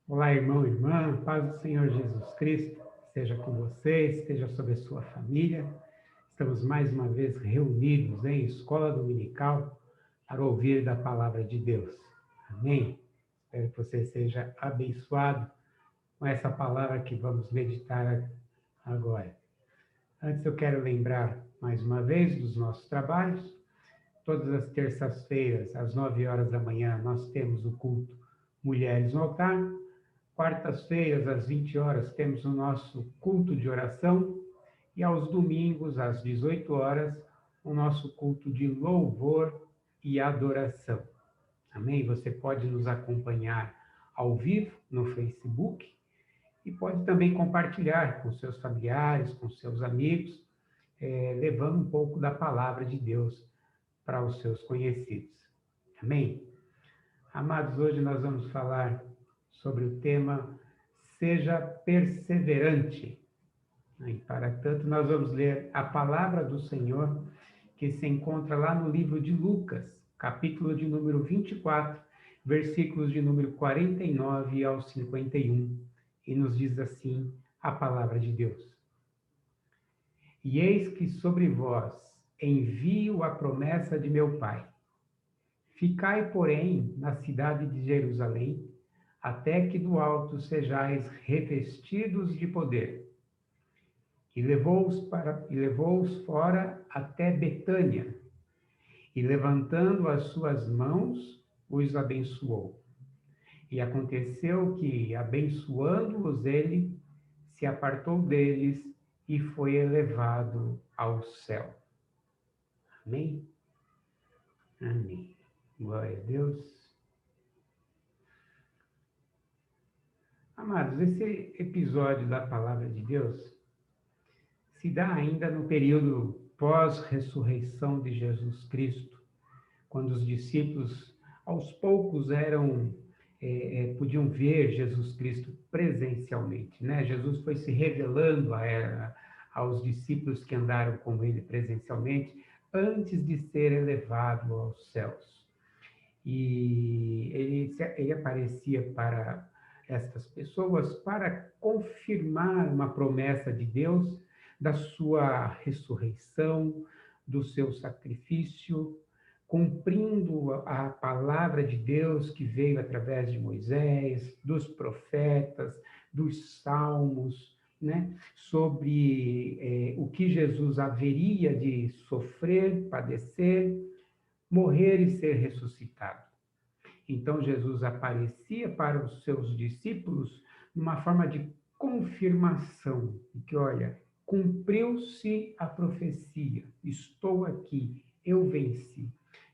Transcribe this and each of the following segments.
Olá, irmão, irmã, paz do Senhor Jesus Cristo, esteja com você, esteja sobre a sua família. Estamos mais uma vez reunidos em escola dominical para ouvir da palavra de Deus. Amém? Espero que você seja abençoado com essa palavra que vamos meditar agora. Antes eu quero lembrar mais uma vez dos nossos trabalhos. Todas as terças-feiras, às 9 horas da manhã, nós temos o culto Mulheres no Altar. Quartas-feiras, às 20 horas, temos o nosso culto de oração. E aos domingos, às 18 horas, o nosso culto de louvor e adoração. Amém? Você pode nos acompanhar ao vivo no Facebook e pode também compartilhar com seus familiares, com seus amigos, levando um pouco da palavra de Deus para os seus conhecidos. Amém? Amados, hoje nós vamos falar sobre o tema Seja Perseverante. E para tanto, nós vamos ler a palavra do Senhor, que se encontra lá no livro de Lucas, capítulo de número 24, versículos de número 49 ao 51, e nos diz assim a palavra de Deus. E eis que sobre vós envio a promessa de meu Pai. Ficai, porém, na cidade de Jerusalém, até que do alto sejais revestidos de poder. E levou-os fora até Betânia, e levantando as suas mãos, os abençoou. E aconteceu que, abençoando-os ele, se apartou deles e foi elevado ao céu. Amém? Amém. Glória a Deus. Amados, esse episódio da Palavra de Deus se dá ainda no período pós-ressurreição de Jesus Cristo, quando os discípulos, aos poucos, podiam ver Jesus Cristo presencialmente, né? Jesus foi se revelando aos discípulos que andaram com ele presencialmente, antes de ser elevado aos céus. E ele aparecia para estas pessoas para confirmar uma promessa de Deus da sua ressurreição, do seu sacrifício, cumprindo a palavra de Deus que veio através de Moisés, dos profetas, dos salmos, né? Sobre o que Jesus haveria de sofrer, padecer, morrer e ser ressuscitado. Então Jesus aparecia para os seus discípulos numa forma de confirmação, de que, olha, cumpriu-se a profecia, estou aqui, eu venci.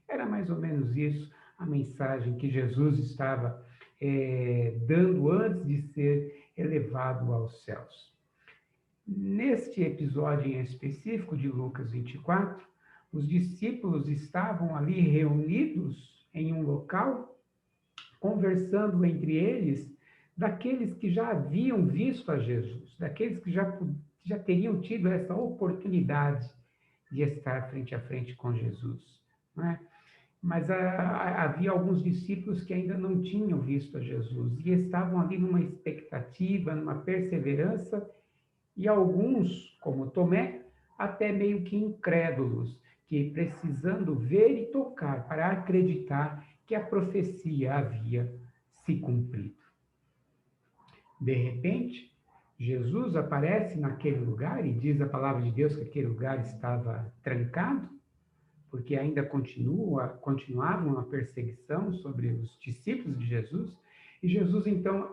Era mais ou menos isso a mensagem que Jesus estava dando antes de ser elevado aos céus. Neste episódio em específico de Lucas 24, os discípulos estavam ali reunidos em um local, conversando entre eles, daqueles que já haviam visto a Jesus, daqueles que já teriam tido essa oportunidade de estar frente a frente com Jesus, não é? Mas havia alguns discípulos que ainda não tinham visto a Jesus e estavam ali numa expectativa, numa perseverança, e alguns, como Tomé, até meio que incrédulos, que precisando ver e tocar para acreditar que a profecia havia se cumprido. De repente, Jesus aparece naquele lugar e diz a palavra de Deus que aquele lugar estava trancado, porque ainda continuava uma perseguição sobre os discípulos de Jesus, e Jesus então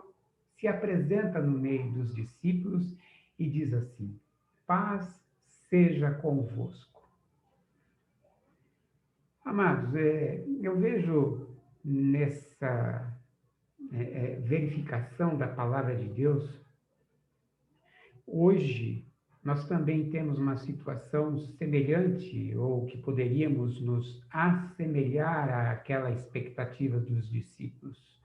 se apresenta no meio dos discípulos e diz assim: paz seja convosco. Amados, eu vejo nessa verificação da palavra de Deus, hoje nós também temos uma situação semelhante, ou que poderíamos nos assemelhar àquela expectativa dos discípulos.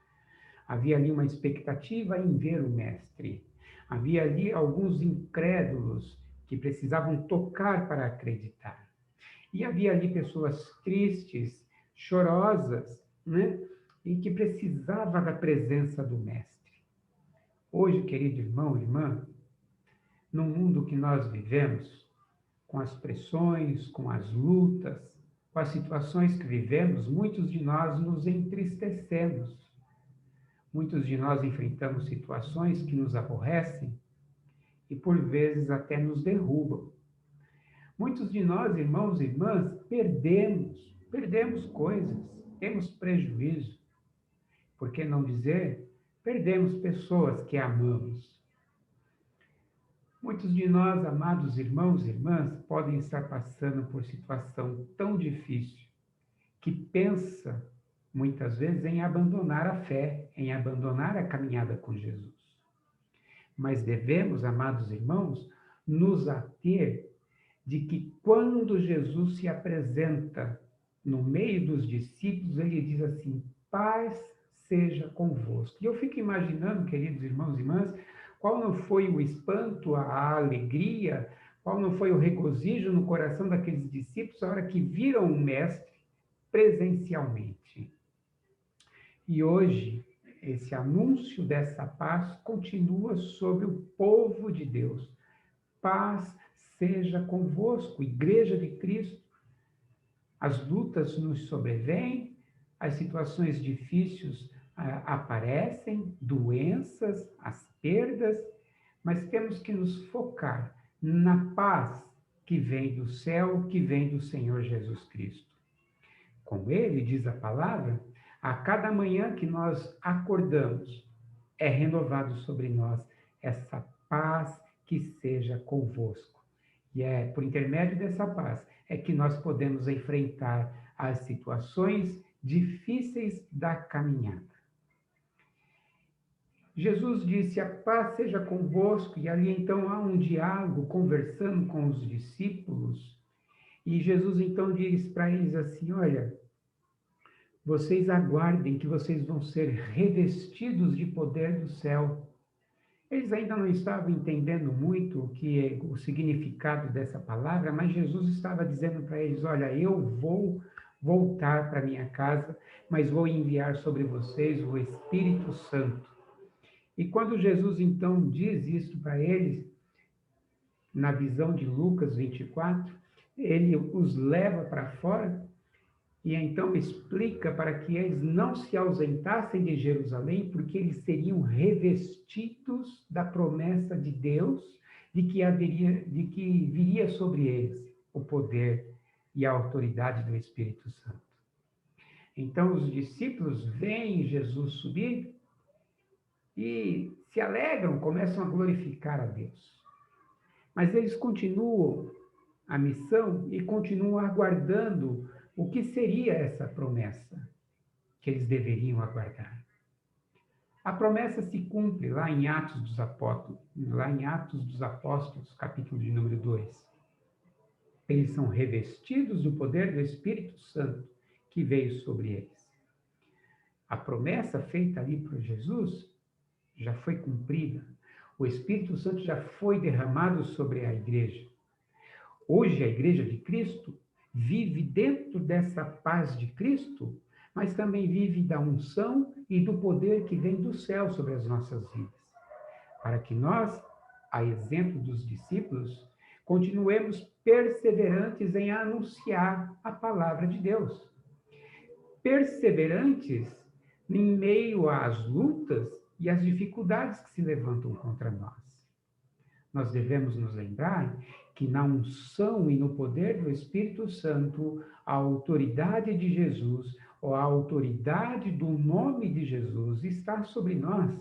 Havia ali uma expectativa em ver o Mestre. Havia ali alguns incrédulos que precisavam tocar para acreditar. E havia ali pessoas tristes, chorosas, né? E que precisava da presença do Mestre. Hoje, querido irmão, irmã, no mundo que nós vivemos, com as pressões, com as lutas, com as situações que vivemos, muitos de nós nos entristecemos. Muitos de nós enfrentamos situações que nos aborrecem e, por vezes, até nos derrubam. Muitos de nós, irmãos e irmãs, perdemos coisas, temos prejuízo. Por que não dizer, perdemos pessoas que amamos. Muitos de nós, amados irmãos e irmãs, podem estar passando por situação tão difícil que pensa, muitas vezes, em abandonar a fé, em abandonar a caminhada com Jesus. Mas devemos, amados irmãos, nos ater de que quando Jesus se apresenta no meio dos discípulos, ele diz assim: paz seja convosco. E eu fico imaginando, queridos irmãos e irmãs, qual não foi o espanto, a alegria, qual não foi o regozijo no coração daqueles discípulos na hora que viram o Mestre presencialmente. E hoje, esse anúncio dessa paz continua sobre o povo de Deus. Paz seja convosco, Igreja de Cristo. As lutas nos sobrevêm, as situações difíceis aparecem, doenças, as perdas, mas temos que nos focar na paz que vem do céu, que vem do Senhor Jesus Cristo. Com ele, diz a palavra, a cada manhã que nós acordamos, é renovado sobre nós essa paz que seja convosco. E é por intermédio dessa paz é que nós podemos enfrentar as situações difíceis da caminhada. Jesus disse: a paz seja convosco, e ali então há um diálogo, conversando com os discípulos, e Jesus então diz para eles assim: olha, vocês aguardem que vocês vão ser revestidos de poder do céu. Eles ainda não estavam entendendo muito o significado dessa palavra, mas Jesus estava dizendo para eles: olha, eu vou voltar para minha casa, mas vou enviar sobre vocês o Espírito Santo. E quando Jesus então diz isso para eles, na visão de Lucas 24, ele os leva para fora e então explica para que eles não se ausentassem de Jerusalém, porque eles seriam revestidos da promessa de Deus, de que viria sobre eles o poder e a autoridade do Espírito Santo. Então os discípulos veem Jesus subir e se alegram, começam a glorificar a Deus. Mas eles continuam a missão e continuam aguardando o que seria essa promessa que eles deveriam aguardar. A promessa se cumpre lá em Atos dos Apóstolos, capítulo de número 2. Eles são revestidos do poder do Espírito Santo que veio sobre eles. A promessa feita ali por Jesus já foi cumprida. O Espírito Santo já foi derramado sobre a igreja. Hoje a Igreja de Cristo vive dentro dessa paz de Cristo, mas também vive da unção e do poder que vem do céu sobre as nossas vidas. Para que nós, a exemplo dos discípulos, continuemos perseverantes em anunciar a palavra de Deus. Perseverantes em meio às lutas e às dificuldades que se levantam contra nós. Nós devemos nos lembrar que na unção e no poder do Espírito Santo, a autoridade de Jesus, ou a autoridade do nome de Jesus está sobre nós,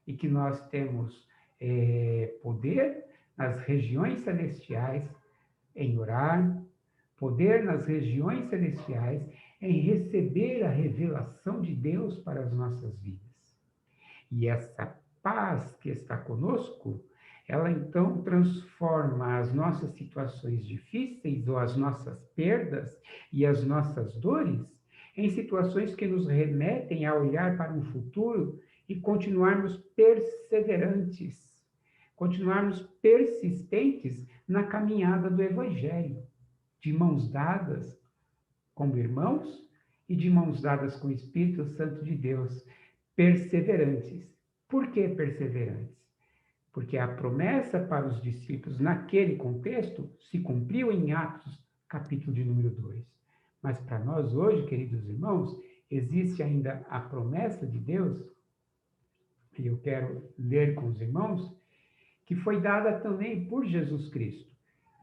e que nós temos poder nas regiões celestiais em orar, poder nas regiões celestiais em receber a revelação de Deus para as nossas vidas. E essa paz que está conosco, ela então transforma as nossas situações difíceis ou as nossas perdas e as nossas dores em situações que nos remetem a olhar para um futuro e continuarmos perseverantes, continuarmos persistentes na caminhada do Evangelho, de mãos dadas como irmãos e de mãos dadas com o Espírito Santo de Deus, perseverantes, Por que perseverantes? Porque a promessa para os discípulos naquele contexto se cumpriu em Atos, capítulo de número 2. Mas para nós hoje, queridos irmãos, existe ainda a promessa de Deus, e eu quero ler com os irmãos, que foi dada também por Jesus Cristo.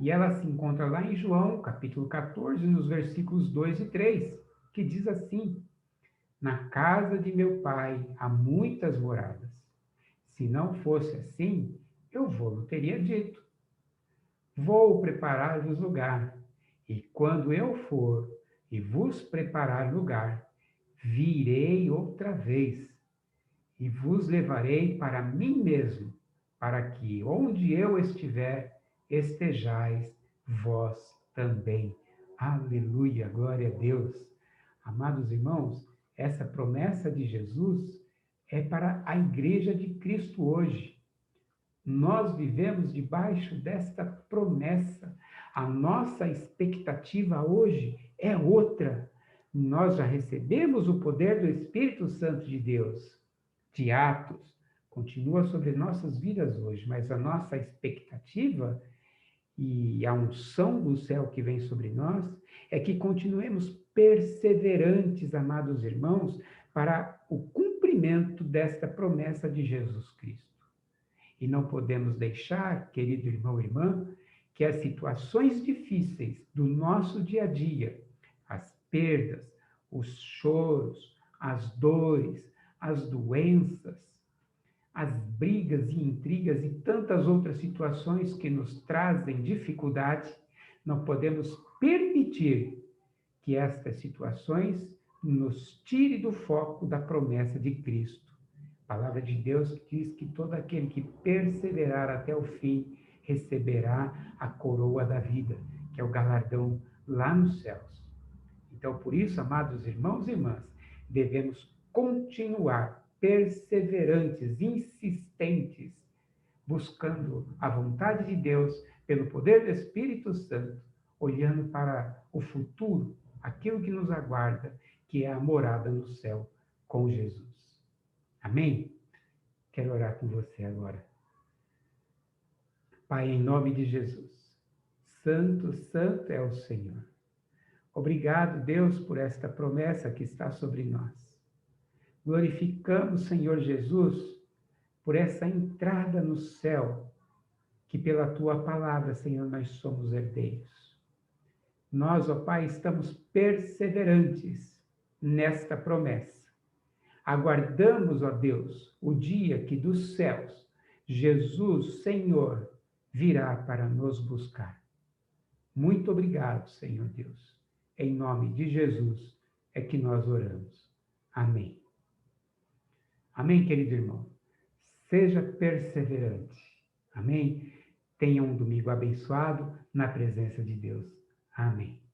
E ela se encontra lá em João, capítulo 14, nos versículos 2 e 3, que diz assim: Na casa de meu pai há muitas moradas. Se não fosse assim, eu vou-lo teria dito. Vou preparar-vos lugar, e quando eu for e vos preparar lugar, virei outra vez e vos levarei para mim mesmo, para que onde eu estiver, estejais vós também. Aleluia, glória a Deus. Amados irmãos, essa promessa de Jesus é para a igreja de Cristo hoje. Nós vivemos debaixo desta promessa. A nossa expectativa hoje é outra. Nós já recebemos o poder do Espírito Santo de Deus, de Atos, continua sobre nossas vidas hoje, mas a nossa expectativa e a unção do céu que vem sobre nós é que continuemos perseverantes, amados irmãos, para o cumprimento desta promessa de Jesus Cristo. E não podemos deixar, querido irmão e irmã, que as situações difíceis do nosso dia a dia, as perdas, os choros, as dores, as doenças, as brigas e intrigas e tantas outras situações que nos trazem dificuldade, não podemos permitir que estas situações nos tire do foco da promessa de Cristo. A palavra de Deus diz que todo aquele que perseverar até o fim receberá a coroa da vida, que é o galardão lá nos céus. Então, por isso, amados irmãos e irmãs, devemos continuar perseverantes, insistentes, buscando a vontade de Deus pelo poder do Espírito Santo, olhando para o futuro, aquilo que nos aguarda, que é a morada no céu com Jesus. Amém? Quero orar com você agora. Pai, em nome de Jesus, santo, santo é o Senhor. Obrigado, Deus, por esta promessa que está sobre nós. Glorificamos, Senhor Jesus, por essa entrada no céu, que pela tua palavra, Senhor, nós somos herdeiros. Nós, ó Pai, estamos perseverantes nesta promessa. Aguardamos, ó Deus, o dia que dos céus Jesus, Senhor, virá para nos buscar. Muito obrigado, Senhor Deus. Em nome de Jesus é que nós oramos. Amém. Amém, querido irmão. Seja perseverante. Amém. Tenha um domingo abençoado na presença de Deus. Amém.